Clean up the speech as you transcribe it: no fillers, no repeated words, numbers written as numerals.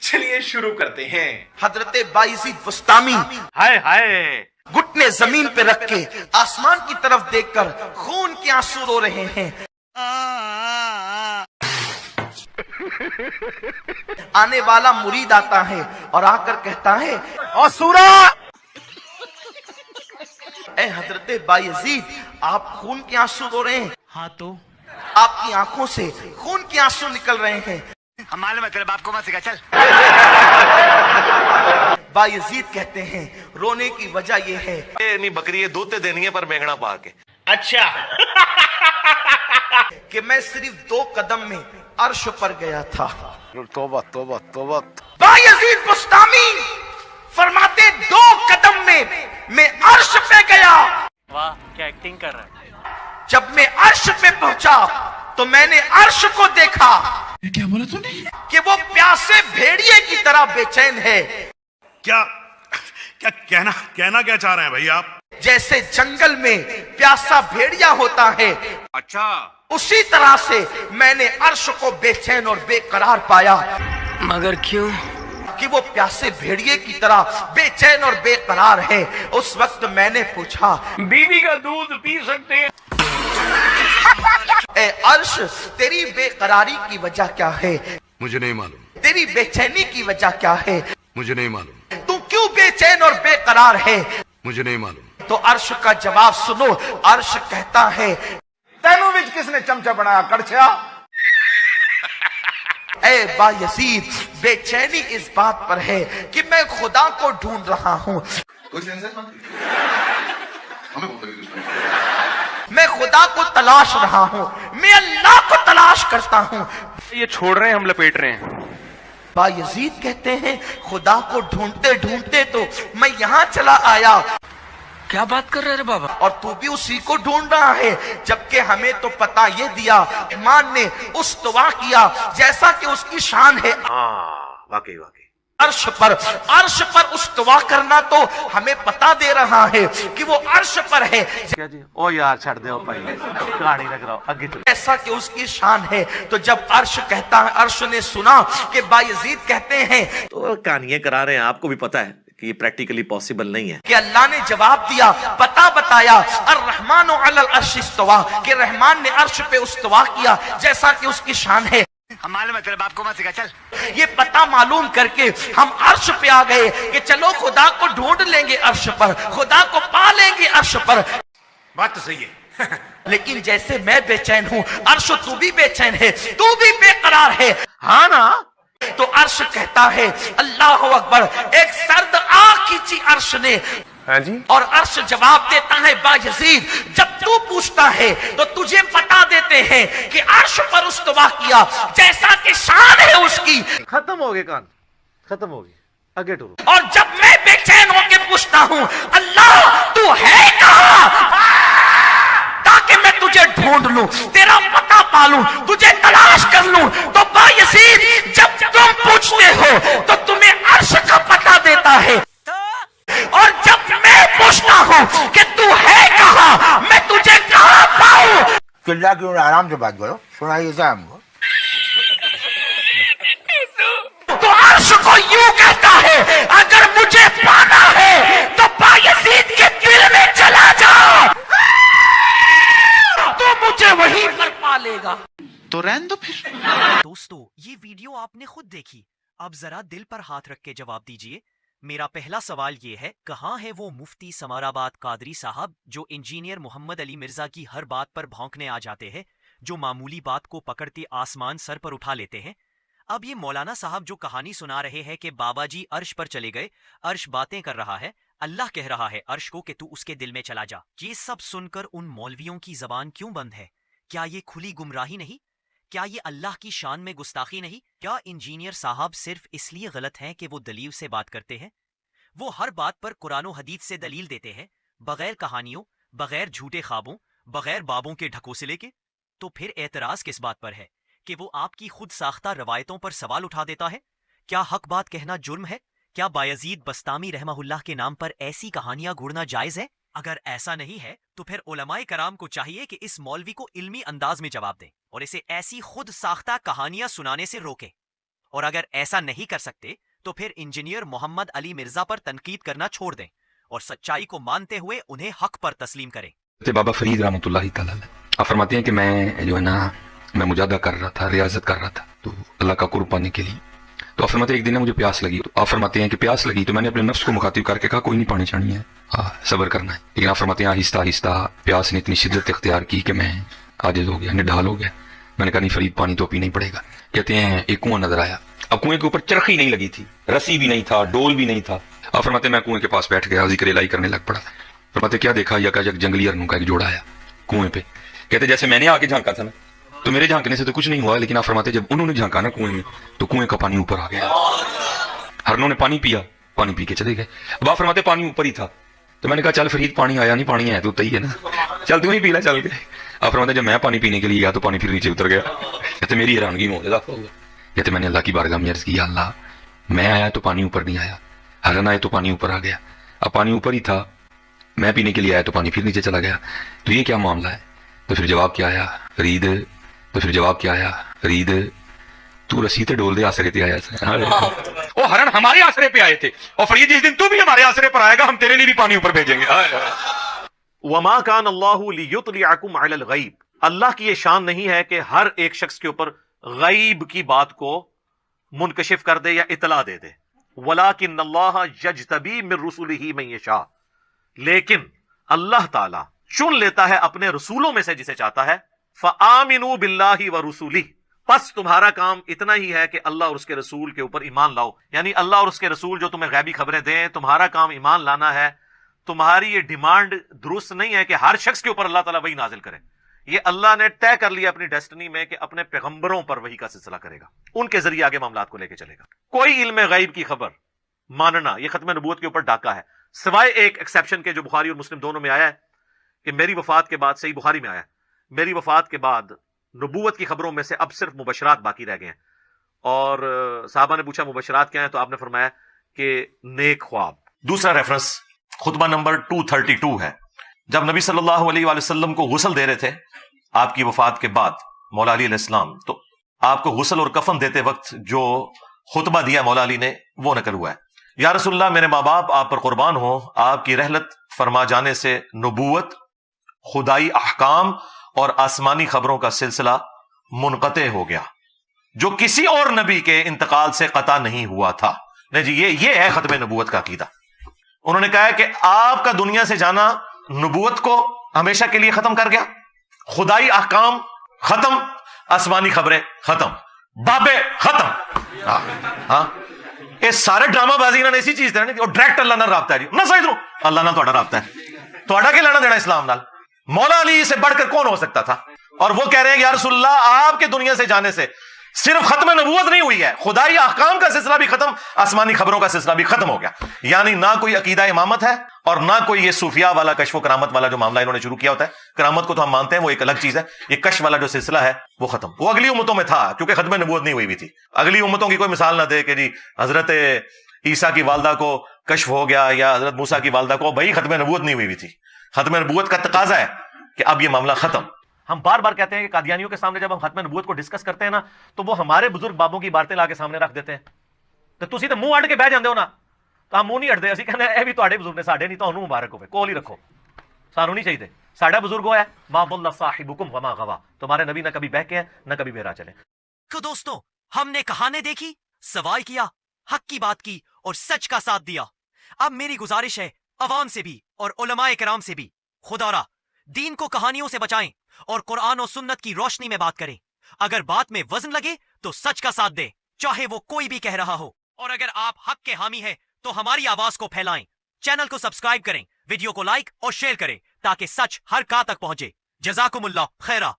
چلیے شروع کرتے ہیں۔ حضرت بایزید بستامی ہائے ہائے، گھٹنے زمین پہ رکھ کے آسمان کی طرف دیکھ کر خون کے آنسو رو رہے ہیں۔ آنے والا مرید آتا ہے اور آ کر کہتا ہے اور سورا اے حضرت بایزید، آپ خون کے آنسو رو رہے ہیں؟ ہاں تو آپ کی آنکھوں سے خون کے آنسو نکل رہے ہیں۔ ہم معلوم ہے تیرے باپ کو مت سکھا، چل۔ بایزید کہتے ہیں رونے کی وجہ یہ ہے نہیں بکری یہ دودھ دینی ہے پر مینگنا پا کے۔ اچھا کہ میں صرف 2 قدم میں عرش پر گیا تھا۔ توبہ توبہ توبہ۔ بایزید بستامی فرماتے 2 قدم میں عرش پہ گیا۔ واہ کیا ایکٹنگ کر رہا ہے۔ جب میں عرش پہ پہنچا تو میں نے عرش کو دیکھا کیا بولا تو نے؟ کہ وہ پیاسے بھیڑیے کی طرح بے چین ہے، کیا کہنا کیا چاہ رہے ہیں بھائی آپ؟ جیسے جنگل میں پیاسا بھیڑیا ہوتا ہے اچھا، اسی طرح سے میں نے عرش کو بے چین اور بے قرار پایا۔ مگر کیوں؟ کہ وہ پیاسے بھیڑیے کی طرح بے چین اور بے قرار ہے۔ اس وقت میں نے پوچھا بیوی کا دودھ پی سکتے ہیں؟ اے عرش، تیری بے قراری کی وجہ کیا ہے؟ مجھے نہیں معلوم، تیری بے چینی کی وجہ کیا ہے؟ مجھے نہیں معلوم، تو کیوں بے چین اور بے قرار ہے؟ مجھے نہیں معلوم۔ تو عرش کا جواب سنو۔ عرش کہتا ہے تینوں وچ کس نے چمچا بنایا کڑچیا؟ اے بایزید، بے چینی اس بات پر ہے کہ میں خدا کو ڈھونڈ رہا ہوں، میں خدا کو تلاش رہا ہوں، میں اللہ کو تلاش کرتا ہوں۔ یہ چھوڑ رہے ہیں ہم لپیٹ رہے ہیں۔ بایزید کہتے ہیں خدا کو ڈھونڈتے ڈھونڈتے تو میں یہاں چلا آیا کیا بات کر رہے بابا؟ اور تو بھی اسی کو ڈھونڈ رہا ہے، جبکہ ہمیں تو پتا یہ دیا ایمان نے استوا کیا جیسا کہ اس کی شان ہے ہاں واقعی واقعی۔ عرش پر استوا کرنا تو ہمیں پتا دے رہا ہے کہ وہ عرش پر ہے کیا جی؟ او یار چھڑ دے بھائی، کہانی لگ رہا اگے چلو۔ جیسا کہ اس کی شان ہے۔ تو جب عرش کہتا ہے، عرش نے سنا کہ بایزید کہتے ہیں تو کہانیاں کرا رہے ہیں، آپ کو بھی پتا ہے کہ یہ پریکٹیکلی پاسبل نہیں ہے۔ کہ اللہ نے جواب دیا، پتا بتایا، الرحمن علی العرش استوا، کہ رحمان نے عرش پہ استوا کیا جیسا کہ اس کی شان ہے۔ ہم معلوم ہے تیرے باپ کو مت سکھا، چل۔ یہ پتا معلوم کر کے ہم عرش پہ آ گئے کہ چلو خدا کو ڈھونڈ لیں گے عرش پر، خدا کو پا لیں گے عرش پر۔ بات تو صحیح ہے۔ لیکن جیسے میں بے چین ہوں، عرش تو بھی بے چین ہے، تو بھی بے قرار ہے، ہاں نا؟ تو عرش کہتا ہے اللہ اکبر۔ ایک سرد آگ کھینچی عرش نے، ہاں جی۔ اور عرش جواب دیتا ہے بایزید، جب تو پوچھتا ہے تو تجھے بتا دیتے ہیں کہ عرش پر استوا کیا جیسا کہ شان ہے اس کی، ختم ہو گئے کان، ختم ہو گئی، آگے ٹورو۔ اور جب میں بے چین ہو کے پوچھتا ہوں اللہ تو ہے کہاں، تاکہ میں تجھے ڈھونڈ لوں، تیرا پتہ پالوں، تجھے تلاش کر لوں، تو بایزید جب تم پوچھتے ہو تو تمہیں عرش کا پتہ دیتا ہے، اور جب میں پوچھتا ہوں کہ تو ہے کہاں، میں تجھے کہاں پاؤں۔ چلا کیوں آرام سے بات کرو، سنائیے تھا ہم کو۔ تو عرش کو یوں کہتا ہے اگر مجھے پانا ہے تو بایزید کے دل میں چلا جا، تو مجھے وہیں پر پا لے گا۔ تو رہن دو پھر۔ دوستو یہ ویڈیو آپ نے خود دیکھی، اب ذرا دل پر ہاتھ رکھ کے جواب دیجئے۔ میرا پہلا سوال یہ ہے، کہاں ہے وہ مفتی سمار آباد قادری صاحب جو انجینئر محمد علی مرزا کی ہر بات پر بھونکنے آ جاتے ہیں، جو معمولی بات کو پکڑتے آسمان سر پر اٹھا لیتے ہیں؟ اب یہ مولانا صاحب جو کہانی سنا رہے ہیں کہ بابا جی عرش پر چلے گئے، عرش باتیں کر رہا ہے، اللہ کہہ رہا ہے عرش کو کہ تو اس کے دل میں چلا جا، یہ سب سن کر ان مولویوں کی زبان کیوں بند ہے؟ کیا یہ کھلی گمراہی نہیں؟ کیا یہ اللہ کی شان میں گستاخی نہیں؟ کیا انجینئر صاحب صرف اس لیے غلط ہیں کہ وہ دلیل سے بات کرتے ہیں؟ وہ ہر بات پر قرآن و حدیث سے دلیل دیتے ہیں، بغیر کہانیوں، بغیر جھوٹے خوابوں، بغیر بابوں کے ڈھکوسلے کے۔ تو پھر اعتراض کس بات پر ہے کہ وہ آپ کی خود ساختہ روایتوں پر سوال اٹھا دیتا ہے؟ کیا حق بات کہنا جرم ہے؟ کیا بایزید بستامی رحمہ اللہ کے نام پر ایسی کہانیاں گھڑنا جائز ہے؟ اگر ایسا نہیں ہے تو پھر علماء کرام کو چاہیے کہ اس مولوی کو علمی انداز میں جواب دیں اور اسے ایسی خود ساختہ کہانیاں سنانے سے روکیں۔ اور اگر ایسا نہیں کر سکتے تو پھر انجینئر محمد علی مرزا پر تنقید کرنا چھوڑ دیں اور سچائی کو مانتے ہوئے انہیں حق پر تسلیم کریں۔ بابا فرید رحمۃ اللہ تعالیٰ آپ فرماتے ہیں کہ میں جو ہے نا میں مجاہدہ کر رہا تھا، ریاضت کر رہا تھا تو اللہ کا قرب پانے کے لیے، تو آپ فرماتے ہیں ایک دن مجھے پیاس لگی، تو آپ فرماتے ہیں کہ پیاس لگی تو میں نے اپنے نفس کو مخاطب کر کے کہا کوئی نہیں، پانی چڑھنی ہے، صبر کرنا ہے، لیکن آپ فرماتے ہیں آہستہ آہستہ پیاس نے اتنی شدت اختیار کی کہ میں عاجز ہو گیا، نڈھال ہو گیا۔ میں نے کہا نہیں فرید پانی تو پینا ہی پڑے گا۔ کہتے ہیں ایک کنواں نظر آیا، اب کنویں کے اوپر چرخی نہیں لگی تھی، رسی بھی نہیں تھا، ڈول بھی نہیں تھا۔ آپ فرماتے ہیں میں کنویں کے پاس بیٹھ گیا، ذکر الہی کرنے لگ پڑا۔ فرماتے کیا دیکھا، یا کہ جنگلی ارنوں کا ایک جوڑا آیا کنویں پہ۔ کہتے جیسے میں نے آ کے جھانکا تھا نا تو میرے جھانکنے سے تو کچھ نہیں ہوا، لیکن آپ فرماتے جب انہوں نے جھانکا نا کنویں میں تو کنویں کا پانی اوپر آ گیا، ہرنوں نے پانی پیا، پانی پی کے چلے گئے۔ اب آپ فرماتے پانی اوپر ہی تھا، تو میں نے کہا چل فرید پانی آیا نہیں، پانی ہے تو ہی ہے نا، چل تو ہی پی لے چل کے۔ آپ فرماتے جب میں پانی پینے کے لیے گیا تو پانی پھر نیچے اتر گیا۔ کہتے میری حیرانگی میں اضافہ ہوا۔ کہتے میں نے اللہ کی بارگاہ میں عرض کی، یا اللہ میں آیا تو پانی اوپر نہیں آیا، ہرن آئے تو پانی اوپر آ گیا، اب پانی اوپر ہی تھا، میں پینے کے لیے آیا تو پانی پھر نیچے چلا گیا، تو یہ کیا معاملہ ہے؟ تو پھر جواب کیا آیا فرید، تو پھر جواب کیا آیا فرید، تو رسی تے ڈول دے آسرے تے آیا تھا، وہ ہرن ہمارے آسرے پہ آئے تھے، اور فرید جس دن تو بھی ہمارے آسرے پر آئے گا ہم تیرے لیے بھی پانی اوپر بھیجیں گے۔ وما کان اللہ لیطلعکم علی الغیب، اللہ کی یہ شان نہیں ہے کہ ہر ایک شخص کے اوپر غیب کی بات کو منکشف کر دے یا اطلاع دے دے، ولکن اللہ یجتبی من رسلہ من یشاء، لیکن اللہ تعالی چن لیتا ہے اپنے رسولوں میں سے جسے چاہتا ہے۔ فآمنوا باللہ ورسولہ، پس تمہارا کام اتنا ہی ہے کہ اللہ اور اس کے رسول کے اوپر ایمان لاؤ، یعنی اللہ اور اس کے رسول جو تمہیں غیبی خبریں دیں، تمہارا کام ایمان لانا ہے۔ تمہاری یہ ڈیمانڈ درست نہیں ہے کہ ہر شخص کے اوپر اللہ تعالیٰ وحی نازل کرے، یہ اللہ نے طے کر لیا اپنی ڈیسٹنی میں کہ اپنے پیغمبروں پر وحی کا سلسلہ کرے گا، ان کے ذریعے آگے معاملات کو لے کے چلے گا۔ کوئی علم غیب کی خبر ماننا یہ ختم نبوت کے اوپر ڈاکہ ہے، سوائے ایک ایکسیپشن کے جو بخاری اور مسلم دونوں میں آیا ہے کہ میری وفات کے بعد، صحیح بخاری میں آیا ہے، میری وفات کے بعد نبوت کی خبروں میں سے اب صرف مبشرات باقی رہ گئے ہیں۔ اور صحابہ نے پوچھا مبشرات کیا ہیں، تو آپ نے فرمایا کہ نیک خواب۔ دوسرا ریفرنس خطبہ نمبر 232 ہے، جب نبی صلی اللہ علیہ وآلہ وسلم کو غسل دے رہے تھے آپ کی وفات کے بعد مولا علی علیہ السلام، تو آپ کو غسل اور کفن دیتے وقت جو خطبہ دیا مولا علی نے وہ نقل ہوا ہے۔ یا رسول اللہ میرے ماں باپ آپ پر قربان ہو، آپ کی رحلت فرما جانے سے نبوت، خدائی احکام اور آسمانی خبروں کا سلسلہ منقطع ہو گیا جو کسی اور نبی کے انتقال سے قطع نہیں ہوا تھا۔ نہیں جی، یہ ہے ختم نبوت کا عقیدہ۔ انہوں نے کہا کہ آپ کا دنیا سے جانا نبوت کو ہمیشہ کے لیے ختم کر گیا، خدائی احکام ختم، آسمانی خبریں ختم، بابے ختم۔ ہاں یہ سارے ڈرامہ بازی انہوں نے اسی چیز دینا، اور ڈائریکٹ اللہ نال رابطہ ہے جی، نہ سمجھ لو اللہ نال تہاڈا رابطہ ہے، تہاڈا کی لینا دینا اسلام نال؟ مولا علی سے بڑھ کر کون ہو سکتا تھا؟ اور وہ کہہ رہے ہیں کہ یا رسول اللہ آپ کے دنیا سے جانے سے صرف ختم نبوت نہیں ہوئی ہے، خدائی احکام کا سلسلہ بھی ختم، آسمانی خبروں کا سلسلہ بھی ختم ہو گیا۔ یعنی نہ کوئی عقیدہ امامت ہے اور نہ کوئی یہ صوفیاء والا کشف و کرامت والا جو معاملہ انہوں نے شروع کیا ہوتا ہے۔ کرامت کو تو ہم مانتے ہیں، وہ ایک الگ چیز ہے، یہ کشف والا جو سلسلہ ہے وہ ختم، وہ اگلی امتوں میں تھا کیونکہ ختم نبوت نہیں ہوئی بھی تھی۔ اگلی امتوں کی کوئی مثال نہ دے کہ جی حضرت عیسیٰ کی والدہ کو کشف ہو گیا یا حضرت موسیٰ کی والدہ کو، بھائی ختم نبوت نہیں ہوئی بھی تھی۔ ختم نبوت کا تقاضا ہے کہ اب یہ معاملہ ختم۔ ہم بار بار کہتے ہیں کہ قادیانیوں کے سامنے جب ہم ختم نبوت کو ڈسکس کرتے ہیں نا تو وہ ہمارے بزرگ بابوں کی باتیں لا کے سامنے رکھ دیتے ہیں، تو تسی تو منہ اڑ کے بہ جاندے ہو نا، تو ہم منہ نہیں اڑتے، اسی کہنے اے بھی تہاڈے بزرگ نے، ساڈے نہیں، تانوں مبارک ہوے، کول ہی رکھو، سانوں نہیں چاہیے۔ ساڈا بزرگ ہویا ما ضل صاحبکم وما غوا، تمہارے نبی نہ کبھی بہکے ہیں نہ کبھی بہرا چلے۔ تو دوستوں ہم نے کہانے دیکھی، سوال کیا، حق کی بات کی اور سچ کا ساتھ دیا۔ اب میری گزارش ہے عوام سے بھی اور علماء کرام سے بھی، خدا را دین کو کہانیوں سے بچائیں اور قرآن و سنت کی روشنی میں بات کریں۔ اگر بات میں وزن لگے تو سچ کا ساتھ دیں، چاہے وہ کوئی بھی کہہ رہا ہو، اور اگر آپ حق کے حامی ہیں تو ہماری آواز کو پھیلائیں، چینل کو سبسکرائب کریں، ویڈیو کو لائک اور شیئر کریں تاکہ سچ ہر کہاں تک پہنچے۔ جزاکم اللہ خیرہ۔